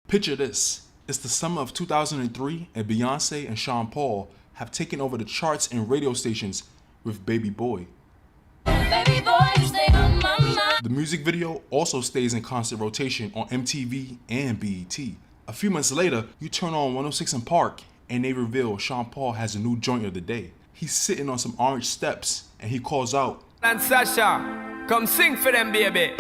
Picture this. It's the summer of 2003 and Beyonce and Sean Paul have taken over the charts and radio stations with Baby Boy. Baby boy, you stay on my mind. The music video also stays in constant rotation on MTV and BET. A few months later, you turn on 106 in Park and they reveal Sean Paul has a new joint of the day. He's sitting on some orange steps and he calls out, And Sasha, come sing for them, baby.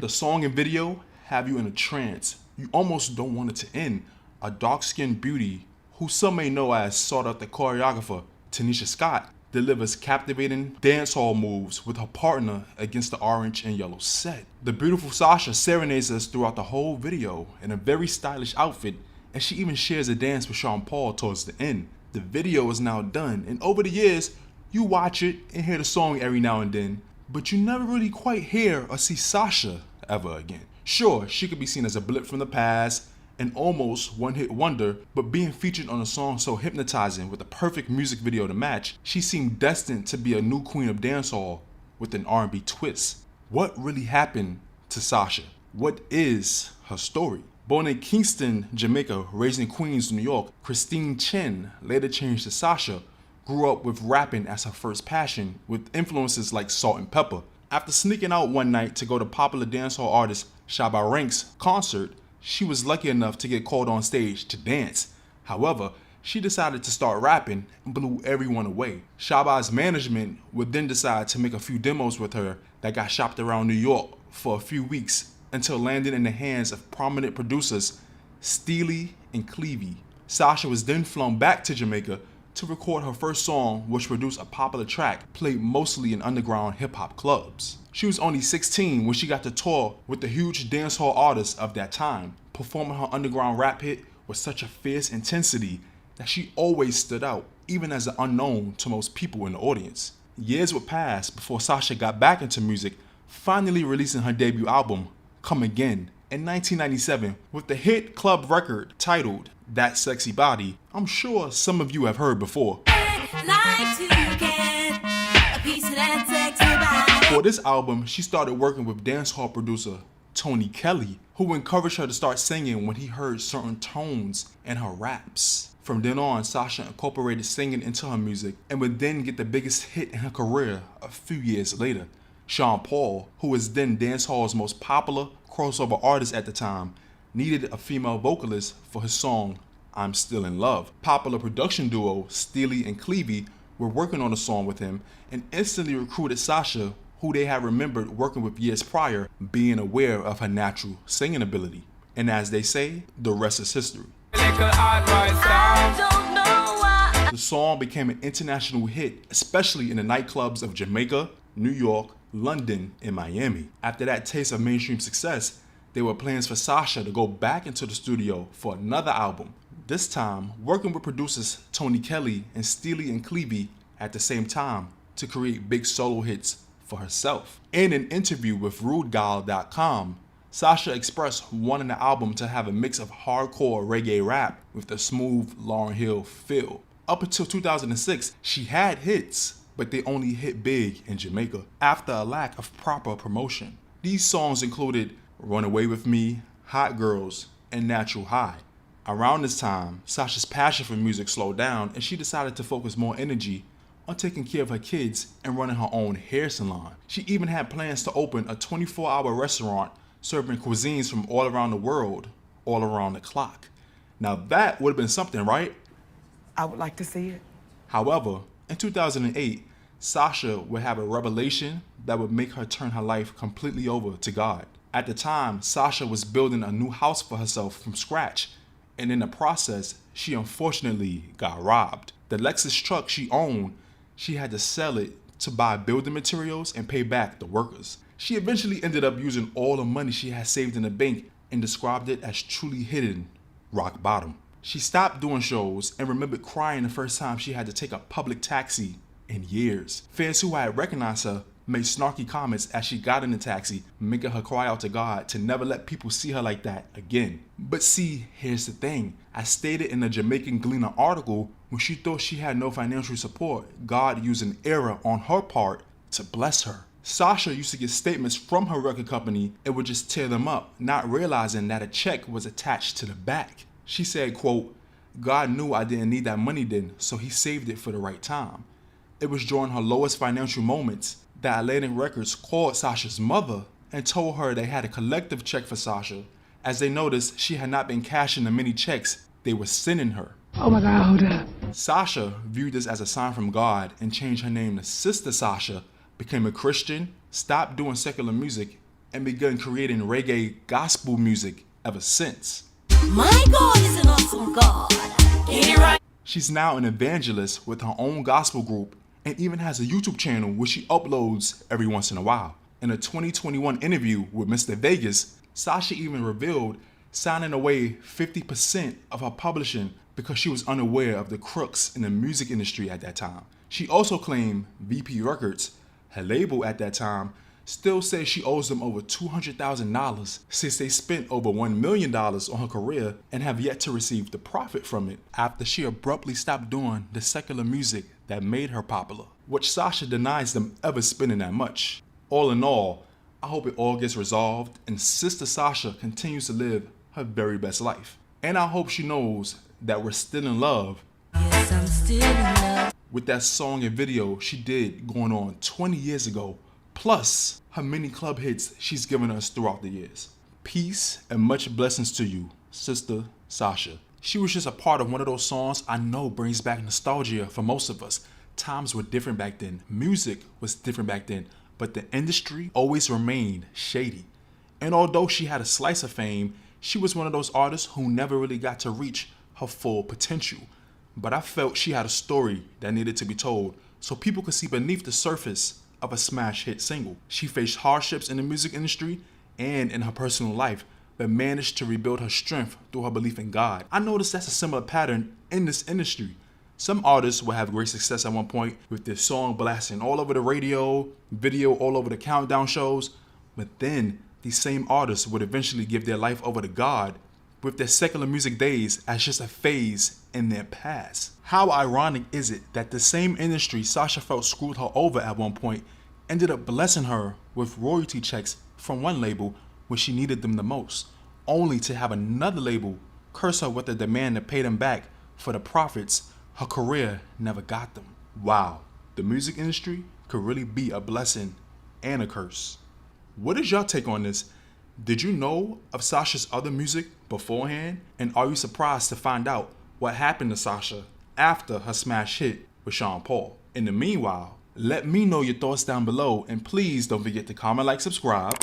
The song and video have you in a trance. You almost don't want it to end. A dark-skinned beauty, who some may know as sought-after choreographer Tanisha Scott, delivers captivating dancehall moves with her partner against the orange and yellow set. The beautiful Sasha serenades us throughout the whole video in a very stylish outfit, and she even shares a dance with Sean Paul towards the end. The video is now done, and over the years, you watch it and hear the song every now and then, but you never really quite hear or see Sasha ever again. Sure, she could be seen as a blip from the past, an almost one-hit wonder, but being featured on a song so hypnotizing with a perfect music video to match, she seemed destined to be a new queen of dancehall with an R&B twist. What really happened to Sasha? What is her story? Born in Kingston, Jamaica, raised in Queens, New York, Christine Chen, later changed to Sasha, grew up with rapping as her first passion, with influences like Salt and Pepper. After sneaking out one night to go to popular dancehall artist Shabba Ranks' concert, she was lucky enough to get called on stage to dance. However, she decided to start rapping and blew everyone away. Shabba's management would then decide to make a few demos with her that got shopped around New York for a few weeks until landing in the hands of prominent producers Steely and Clevie. Sasha was then flown back to Jamaica to record her first song, which produced a popular track played mostly in underground hip-hop clubs. She was only 16 when she got to tour with the huge dancehall artists of that time, performing her underground rap hit with such a fierce intensity that she always stood out, even as an unknown to most people in the audience. Years would pass before Sasha got back into music, finally releasing her debut album, Come Again, in 1997 with the hit club record titled That Sexy Body. I'm sure some of you have heard before. Like to get a piece of that sexy body. For this album, she started working with dancehall producer Tony Kelly, who encouraged her to start singing when he heard certain tones in her raps. From then on, Sasha incorporated singing into her music and would then get the biggest hit in her career a few years later. Sean Paul, who was then dancehall's most popular crossover artist at the time, needed a female vocalist for his song I'm Still in Love. Popular production duo Steely and Clevie were working on the song with him and instantly recruited Sasha, who they had remembered working with years prior, being aware of her natural singing ability. And as they say, the rest is history. I don't know why. The song became an international hit, especially in the nightclubs of Jamaica, New York, London, and Miami. After that taste of mainstream success, there were plans for Sasha to go back into the studio for another album, this time working with producers Tony Kelly and Steely and Clevie at the same time to create big solo hits for herself. In an interview with RudeGal.com, Sasha expressed wanting the album to have a mix of hardcore reggae rap with a smooth Lauryn Hill feel. Up until 2006, she had hits, but they only hit big in Jamaica after a lack of proper promotion. These songs included Run Away With Me, Hot Girls, and Natural High. Around this time, Sasha's passion for music slowed down and she decided to focus more energy on taking care of her kids and running her own hair salon. She even had plans to open a 24-hour restaurant serving cuisines from all around the world, all around the clock. Now that would have been something, right? I would like to see it. However, in 2008, Sasha would have a revelation that would make her turn her life completely over to God. At the time, Sasha was building a new house for herself from scratch, and in the process, she unfortunately got robbed. The Lexus truck she owned, she had to sell it to buy building materials and pay back the workers. She eventually ended up using all the money she had saved in the bank and described it as truly hitting rock bottom. She stopped doing shows and remembered crying the first time she had to take a public taxi in years. Fans who had recognized her made snarky comments as she got in the taxi, making her cry out to God to never let people see her like that again. But see, here's the thing. As stated in the Jamaican Gleaner article, when she thought she had no financial support, God used an error on her part to bless her. Sasha used to get statements from her record company and would just tear them up, not realizing that a check was attached to the back. She said, quote, "God knew I didn't need that money then, so he saved it for the right time." It was during her lowest financial moments that Atlantic Records called Sasha's mother and told her they had a collective check for Sasha, as they noticed she had not been cashing the many checks they were sending her. Oh my God, hold up. Sasha viewed this as a sign from God and changed her name to Sister Sasha, became a Christian, stopped doing secular music, and began creating reggae gospel music ever since. My God is an awesome God. Get it right. She's now an evangelist with her own gospel group and even has a YouTube channel which she uploads every once in a while. In a 2021 interview with Mr. Vegas, Sasha even revealed signing away 50% of her publishing because she was unaware of the crooks in the music industry at that time. She also claimed VP Records, her label at that time, still says she owes them over $200,000 since they spent over $1 million on her career and have yet to receive the profit from it after she abruptly stopped doing the secular music that made her popular, which Sasha denies them ever spending that much. All in all, I hope it all gets resolved and Sister Sasha continues to live her very best life. And I hope she knows that we're still in love. Yes, I'm still in love. With that song and video she did going on 20 years ago, plus her many club hits she's given us throughout the years. Peace and much blessings to you, Sister Sasha. She was just a part of one of those songs I know brings back nostalgia for most of us. Times were different back then, music was different back then, but the industry always remained shady. And although she had a slice of fame, she was one of those artists who never really got to reach her full potential. But I felt she had a story that needed to be told so people could see beneath the surface of a smash hit single. She faced hardships in the music industry and in her personal life, but managed to rebuild her strength through her belief in God. I noticed that's a similar pattern in this industry. Some artists will have great success at one point with their song blasting all over the radio, video all over the countdown shows, but then these same artists would eventually give their life over to God with their secular music days as just a phase in their past. How ironic is it that the same industry Sasha felt screwed her over at one point ended up blessing her with royalty checks from one label when she needed them the most, only to have another label curse her with a demand to pay them back for the profits her career never got them. Wow, the music industry could really be a blessing and a curse. What is your take on this? Did you know of Sasha's other music beforehand? And are you surprised to find out what happened to Sasha after her smash hit with Sean Paul? In the meanwhile, let me know your thoughts down below, and please don't forget to comment, like, subscribe,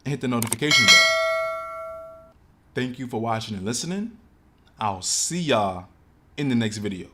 and hit the notification bell. Thank you for watching and listening. I'll see y'all in the next video.